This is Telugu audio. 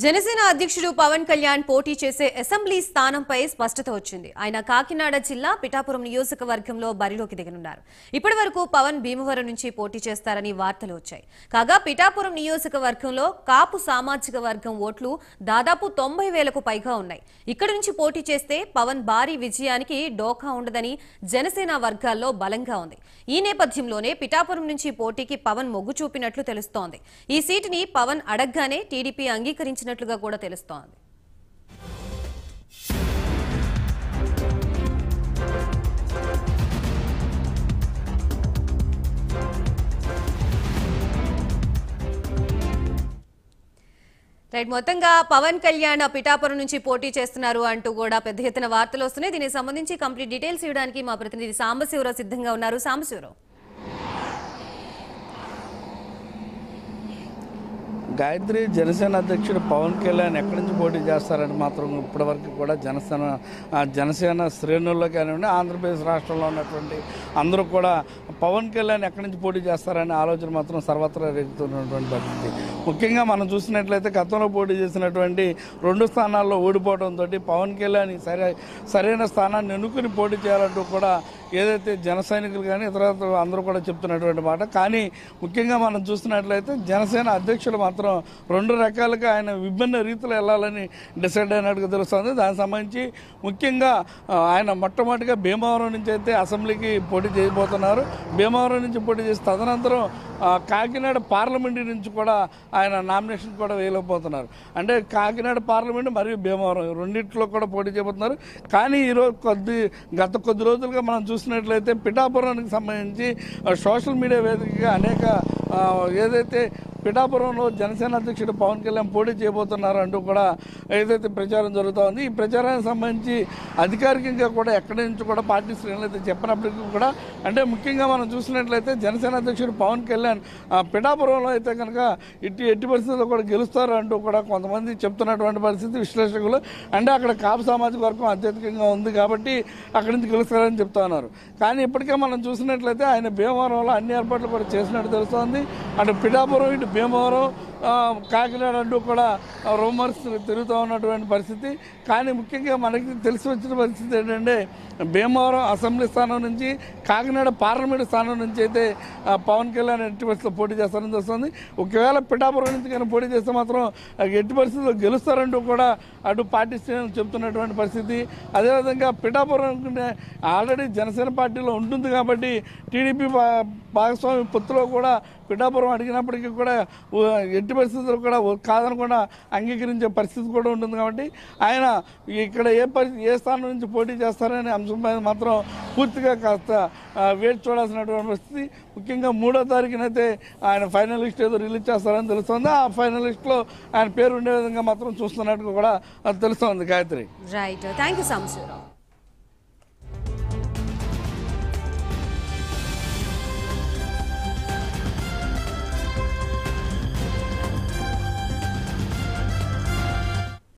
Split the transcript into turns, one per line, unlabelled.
జనసేన అధ్యక్షుడు పవన్ కళ్యాణ్ పోటీ చేసే అసెంబ్లీ స్థానంపై స్పష్టత వచ్చింది. ఆయన కాకినాడ జిల్లా పిఠాపురం నియోజకవర్గంలో బరిలోకి దిగనున్నారు. ఇప్పటివరకు పవన్ భీమవరం నుంచి పోటీ చేస్తారని వార్తలు వచ్చాయి. కాగా పిఠాపురం నియోజకవర్గంలో కాపు సామాజిక వర్గం ఓట్లు దాదాపు 90,000కు పైగా ఉన్నాయి. ఇక్కడ నుంచి పోటీ చేస్తే పవన్ భారీ విజయానికి డోకా ఉండదని జనసేన వర్గాల్లో బలంగా ఉంది. ఈ నేపథ్యంలోనే పిఠాపురం నుంచి పోటీకి పవన్ మొగ్గు చూపినట్లు తెలుస్తోంది. ఈ సీటుని పవన్ అడగ్గానే టీడీపీ అంగీకరించినట్లుగా కూడా తెలుస్తోంది. మొత్తంగా పవన్ కళ్యాణ్ పిఠాపురం నుంచి పోటీ చేస్తున్నారు అంటూ కూడా పెద్ద ఎత్తున వార్తలు వస్తున్నాయి. దీనికి సంబంధించి కంప్లీట్ డీటెయిల్స్ ఇవ్వడానికి మా ప్రతినిధి సాంబశివరావు సిద్ధంగా ఉన్నారు. సాంబశివరావు,
గాయత్రి, జనసేన అధ్యక్షుడు పవన్ కళ్యాణ్ ఎక్కడి నుంచి పోటీ చేస్తారని మాత్రం ఇప్పటివరకు కూడా జనసేన శ్రేణుల్లో కానివ్వండి, ఆంధ్రప్రదేశ్ రాష్ట్రంలో ఉన్నటువంటి అందరూ కూడా పవన్ కళ్యాణ్ ఎక్కడి నుంచి పోటీ చేస్తారనే ఆలోచన మాత్రం సర్వత్రా రేగుతున్నటువంటి పరిస్థితి. ముఖ్యంగా మనం చూసినట్లయితే గతంలో పోటీ చేసినటువంటి 2 స్థానాల్లో ఓడిపోవడంతో పవన్ కళ్యాణ్ సరైన స్థానాన్ని ఎన్నుకుని పోటీ చేయాలంటూ కూడా ఏదైతే జన సైనికులు కానీ ఇతర అందరూ కూడా చెప్తున్నటువంటి మాట. కానీ ముఖ్యంగా మనం చూసినట్లయితే జనసేన అధ్యక్షులు మాత్రం 2 రకాలుగా ఆయన విభిన్న రీతిలో వెళ్ళాలని డిసైడ్ అయినట్టుగా తెలుస్తుంది. దానికి సంబంధించి ముఖ్యంగా ఆయన మొట్టమొదటిగా భీమవరం నుంచి అయితే అసెంబ్లీకి పోటీ చేయబోతున్నారు. భీమవరం నుంచి పోటీ చేసి తదనంతరం కాకినాడ పార్లమెంటు నుంచి కూడా ఆయన నామినేషన్ కూడా వేయలేకపోతున్నారు. అంటే కాకినాడ పార్లమెంటు మరియు భీమవరం రెండింటిలో కూడా పోటీ చేయబోతున్నారు. కానీ ఈరోజు గత కొద్ది రోజులుగా మనం చూసినట్లయితే పిఠాపురానికి సంబంధించి సోషల్ మీడియా వేదికగా అనేక ఏదైతే పిఠాపురంలో జనసేన అధ్యక్షుడు పవన్ కళ్యాణ్ పోటీ చేయబోతున్నారు అంటూ కూడా ఏదైతే ప్రచారం జరుగుతోంది. ఈ ప్రచారానికి సంబంధించి అధికారికంగా కూడా ఎక్కడి నుంచి కూడా పార్టీ శ్రేణులు అయితే చెప్పినప్పటికీ కూడా అంటే ముఖ్యంగా మనం చూసినట్లయితే జనసేన అధ్యక్షుడు పవన్ కళ్యాణ్ పిఠాపురంలో అయితే కనుక ఎట్టి పరిస్థితుల్లో కూడా గెలుస్తారు అంటూ కూడా కొంతమంది చెప్తున్నటువంటి పరిస్థితి విశ్లేషకులు. అంటే అక్కడ కాపు సామాజిక వర్గం అత్యధికంగా ఉంది కాబట్టి అక్కడి నుంచి గెలుస్తారని చెప్తా ఉన్నారు. కానీ ఇప్పటికే మనం చూసినట్లయితే ఆయన భీమవరంలో అన్ని ఏర్పాట్లు కూడా చేసినట్టు తెలుస్తోంది. అటు పిఠాపురం ఇటు భీమవరం కాకినాడ అంటూ కూడా రూమర్స్ తిరుగుతూ ఉన్నటువంటి పరిస్థితి. కానీ ముఖ్యంగా మనకి తెలిసి వచ్చిన పరిస్థితి ఏంటంటే భీమవరం అసెంబ్లీ స్థానం నుంచి కాకినాడ పార్లమెంటు స్థానం నుంచి అయితే పవన్ కళ్యాణ్ ఎట్టి పరిస్థితుల్లో పోటీ చేస్తారని తెలుస్తుంది. ఒకవేళ పిఠాపురం నుంచి కానీ పోటీ చేస్తే మాత్రం ఎట్టి పరిస్థితుల్లో గెలుస్తారంటూ కూడా అటు పార్టీ శ్రేణులు చెబుతున్నటువంటి పరిస్థితి. అదేవిధంగా పిఠాపురం ఆల్రెడీ జనసేన పార్టీలో ఉంటుంది కాబట్టి టీడీపీ భాగస్వామి పొత్తులో కూడా పిఠాపురం అడిగినప్పటికీ కూడా ఎట్టి పరిస్థితుల్లో కూడా కాదనకుండా అంగీకరించే పరిస్థితి కూడా ఉంటుంది. కాబట్టి ఆయన ఇక్కడ ఏ స్థానం నుంచి పోటీ చేస్తారనే అంశంపై మాత్రం పూర్తిగా కాస్త వేచి చూడాల్సినటువంటి పరిస్థితి. ముఖ్యంగా 3వ తారీఖునైతే ఆయన ఫైనల్ లిస్ట్ ఏదో రిలీజ్ చేస్తారని తెలుస్తుంది. ఆ ఫైనల్ లిస్ట్లో ఆయన పేరు ఉండే విధంగా మాత్రం చూస్తున్నట్టు కూడా తెలుస్తోంది. Gayatri,
right, thank you Sambasivarao.